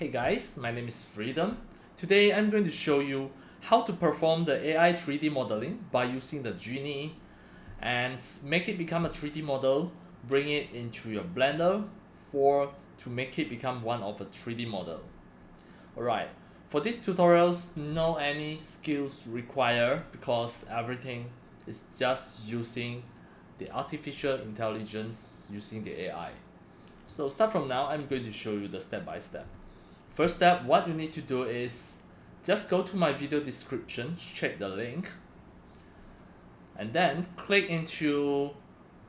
Hey guys, my name is Freedom. Today I'm going to show you how to perform the AI 3D modeling by using the Genie and make it become a 3D model, bring it into your Blender to make it become one of a 3D model. Alright, for these tutorials, no any skills required because everything is just using the artificial intelligence using the AI. So start from now, I'm going to show you the step by step. First step, what you need to do is just go to my video description, check the link, and then click into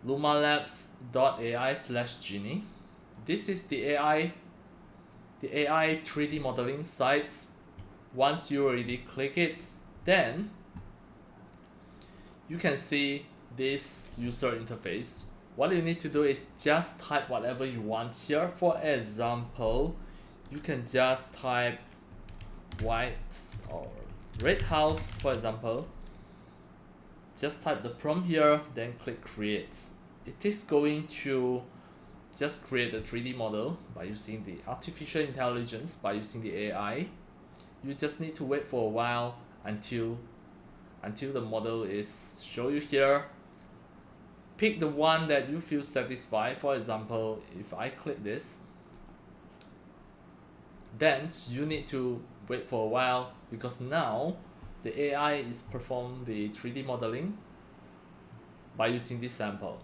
lumalabs.ai/genie. This is the AI 3D modeling site. Once you already click it, then you can see this user interface. What you need to do is just type whatever you want here. For example, you can just type white or red house, for example. Just type the prompt here, then click create. It is going to just create a 3D model by using the artificial intelligence, by using the AI. You just need to wait for a while until the model is show you here. Pick the one that you feel satisfied. For example, if I click this, then you need to wait for a while because now the AI is performing the 3D modeling by using this sample.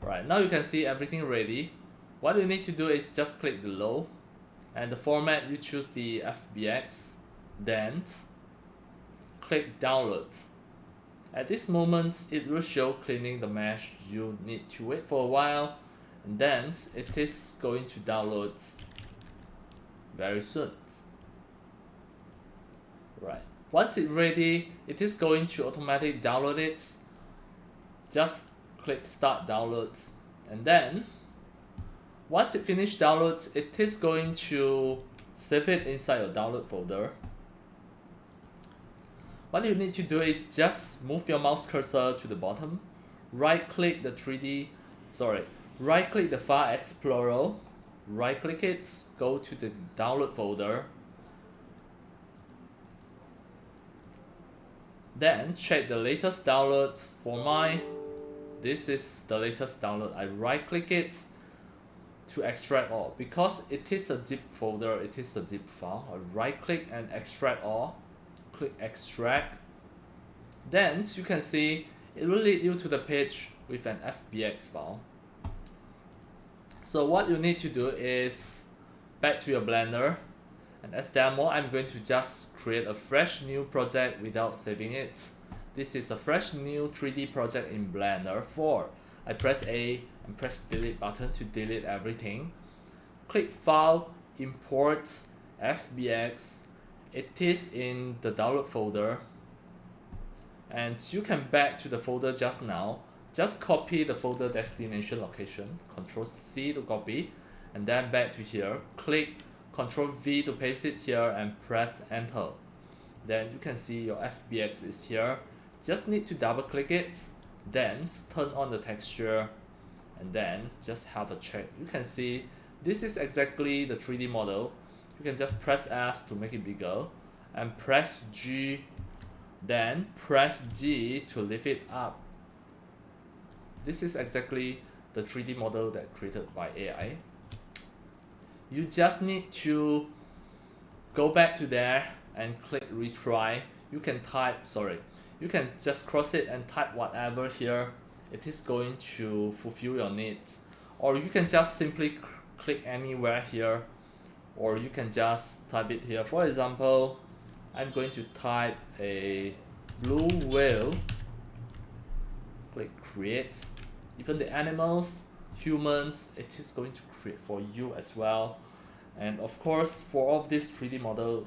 Right, now you can see everything ready. What you need to do is just click below, and the format you choose the FBX, then click download. At this moment, it will show cleaning the mesh. You need to wait for a while, and then it is going to download very soon. Right. Once it's ready, it is going to automatically download it. Just click start downloads, and then once it finishes downloads, it is going to save it inside your download folder. What you need to do is just move your mouse cursor to the bottom, right click the file explorer, right click it, go to the download folder, then check the latest downloads. For mine, this is the latest download. I right click it to extract all. Because it is a zip folder, it is a zip file. I right click and extract all. Click extract. Then you can see it will lead you to the page with an FBX file. So what you need to do is back to your Blender, and as demo I'm going to just create a fresh new project without saving it. This is a fresh new 3D project in Blender 4. I press A and press delete button to delete everything. Click file, import FBX. It is in the download folder, and you can back to the folder just now. Just copy the folder destination location, Ctrl C to copy, and then back to here. Click Ctrl V to paste it here and press enter. Then you can see your FBX is here. Just need to double click it, then turn on the texture, and then just have a check. You can see this is exactly the 3D model. You can just press S to make it bigger, and press G, then press G to lift it up. This is exactly the 3D model that created by AI. You just need to go back to there and click retry. You can just cross it and type whatever here. It is going to fulfill your needs. Or you can just simply click anywhere here, or you can just type it here. For example, I'm going to type a blue whale. Click create. Even the animals, humans, it is going to create for you as well. And of course, for all of this 3D model,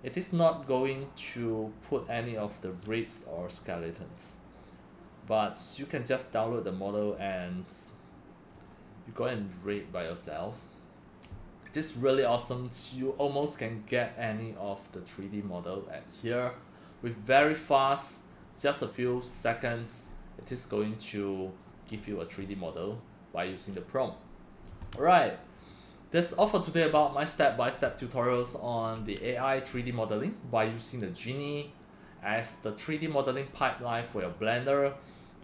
it is not going to put any of the ribs or skeletons, but you can just download the model and you go and read by yourself. It is really awesome. You almost can get any of the 3D model at here with very fast, just a few seconds. It is going to give you a 3D model by using the prompt. Alright, That's all for today about my step-by-step tutorials on the AI 3D modeling by using the Genie as the 3D modeling pipeline for your Blender.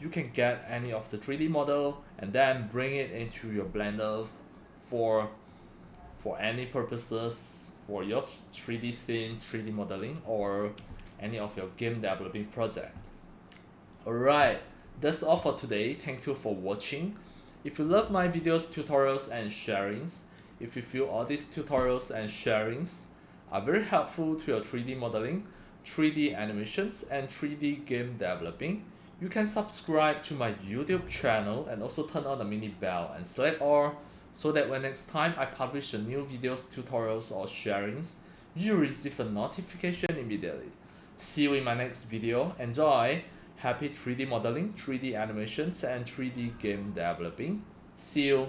You can get any of the 3D model and then bring it into your Blender for any purposes, for your 3D scene, 3D modeling, or any of your game developing project. Alright, that's all for today. Thank you for watching. If you love my videos, tutorials, and sharings, if you feel all these tutorials and sharings are very helpful to your 3D modeling, 3D animations, and 3D game developing, you can subscribe to my YouTube channel and also turn on the mini bell and select all so that when next time I publish a new videos, tutorials, or sharings, you receive a notification immediately. See you in my next video. Enjoy! Happy 3D modeling, 3D animations, and 3D game developing. See you!